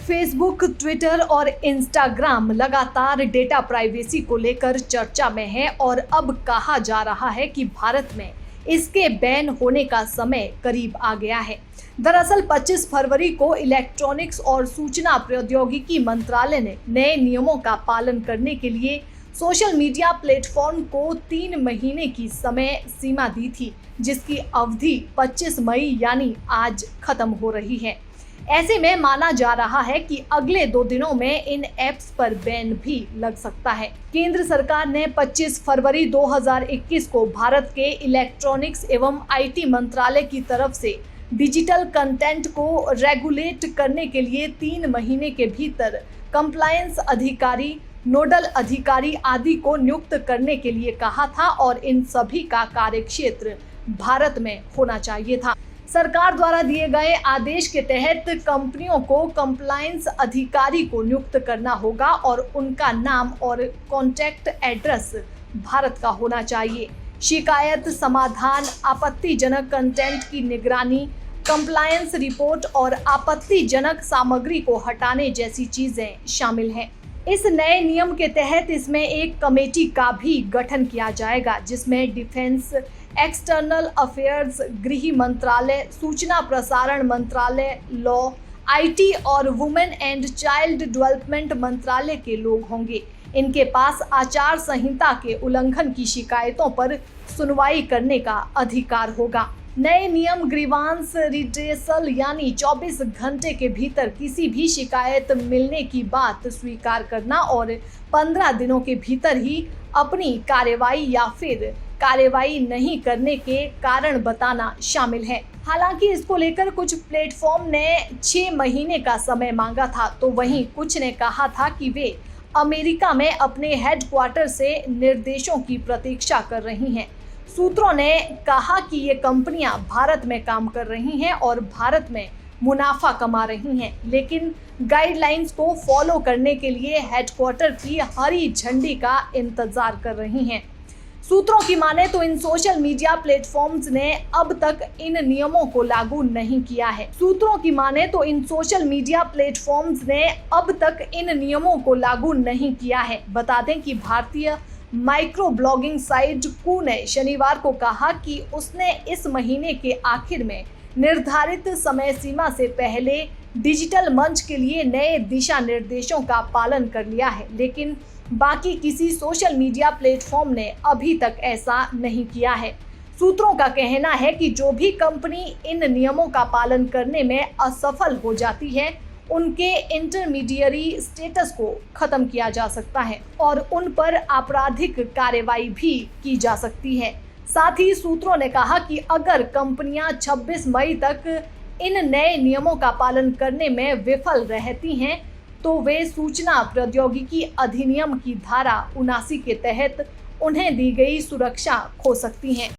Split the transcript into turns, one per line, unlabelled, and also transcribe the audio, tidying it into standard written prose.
Facebook, Twitter और Instagram लगातार data privacy को लेकर चर्चा में है और अब कहा जा रहा है कि भारत में इसके बैन होने का समय करीब आ गया है। दरअसल 25 फरवरी को इलेक्ट्रॉनिक्स और सूचना प्रौद्योगिकी मंत्रालय ने नए नियमों का पालन करने के लिए सोशल मीडिया प्लेटफॉर्म को 3 महीने की समय सीमा दी थी, जिसकी अवधि 25 मई यानी आज खत्म हो रही है। ऐसे में माना जा रहा है कि अगले 2 दिनों में इन ऐप्स पर बैन भी लग सकता है। केंद्र सरकार ने 25 फरवरी 2021 को भारत के इलेक्ट्रॉनिक्स एवं आईटी मंत्रालय की तरफ से डिजिटल कंटेंट को रेगुलेट करने के लिए 3 महीने के भीतर कंप्लायंस अधिकारी, नोडल अधिकारी आदि को नियुक्त करने के लिए कहा था और इन सभी का कार्यक्षेत्र भारत में होना चाहिए था। सरकार द्वारा दिए गए आदेश के तहत कंपनियों को कंप्लायंस अधिकारी को नियुक्त करना होगा और उनका नाम और कॉन्टैक्ट एड्रेस भारत का होना चाहिए। शिकायत समाधान, आपत्तिजनक कंटेंट की निगरानी, कंप्लायंस रिपोर्ट और आपत्तिजनक सामग्री को हटाने जैसी चीजें शामिल हैं। इस नए नियम के तहत इसमें एक कमेटी का भी गठन किया जाएगा, जिसमें डिफेंस, एक्सटर्नल अफेयर्स, गृह मंत्रालय, सूचना प्रसारण मंत्रालय, लॉ, आईटी और वुमेन एंड चाइल्ड डेवलपमेंट मंत्रालय के लोग होंगे। इनके पास आचार संहिता के उल्लंघन की शिकायतों पर सुनवाई करने का अधिकार होगा। नए नियम ग्रीवांस रिड्रेसल यानी 24 घंटे के भीतर किसी भी शिकायत मिलने की बात स्वीकार करना और 15 दिनों के भीतर ही अपनी कार्रवाई या फिर कार्रवाई नहीं करने के कारण बताना शामिल है। हालांकि इसको लेकर कुछ प्लेटफॉर्म ने 6 महीने का समय मांगा था, तो वहीं कुछ ने कहा था कि वे अमेरिका में अपने हेडक्वार्टर से निर्देशों की प्रतीक्षा कर रही हैं। सूत्रों ने कहा कि ये कंपनियां भारत में काम कर रही हैं और भारत में मुनाफा कमा रही हैं, लेकिन गाइडलाइंस को फॉलो करने के लिए हेडक्वार्टर की हरी झंडी का इंतजार कर रही हैं। सूत्रों की माने तो इन सोशल मीडिया प्लेटफॉर्म्स ने अब तक इन नियमों को लागू नहीं किया है। सूत्रों की माने तो इन सोशल मीडिया प्लेटफॉर्म्स ने अब तक इन नियमों को लागू नहीं किया है। बता दें कि भारतीय माइक्रो ब्लॉगिंग साइट कू ने शनिवार को कहा कि उसने इस महीने के आखिर में निर्धारित समय सीमा से पहले डिजिटल मंच के लिए नए दिशा निर्देशों का पालन कर लिया है, लेकिन बाकी किसी सोशल मीडिया प्लेटफॉर्म ने अभी तक ऐसा नहीं किया है। सूत्रों का कहना है कि जो भी कंपनी इन नियमों का पालन करने में असफल हो जाती है, उनके इंटरमीडियरी स्टेटस को खत्म किया जा सकता है और उन पर आपराधिक कार्रवाई भी की जा सकती है। साथ ही सूत्रों ने कहा कि अगर कंपनियां 26 मई तक इन नए नियमों का पालन करने में विफल रहती हैं, तो वे सूचना प्रौद्योगिकी अधिनियम की धारा 79 के तहत उन्हें दी गई सुरक्षा खो सकती हैं।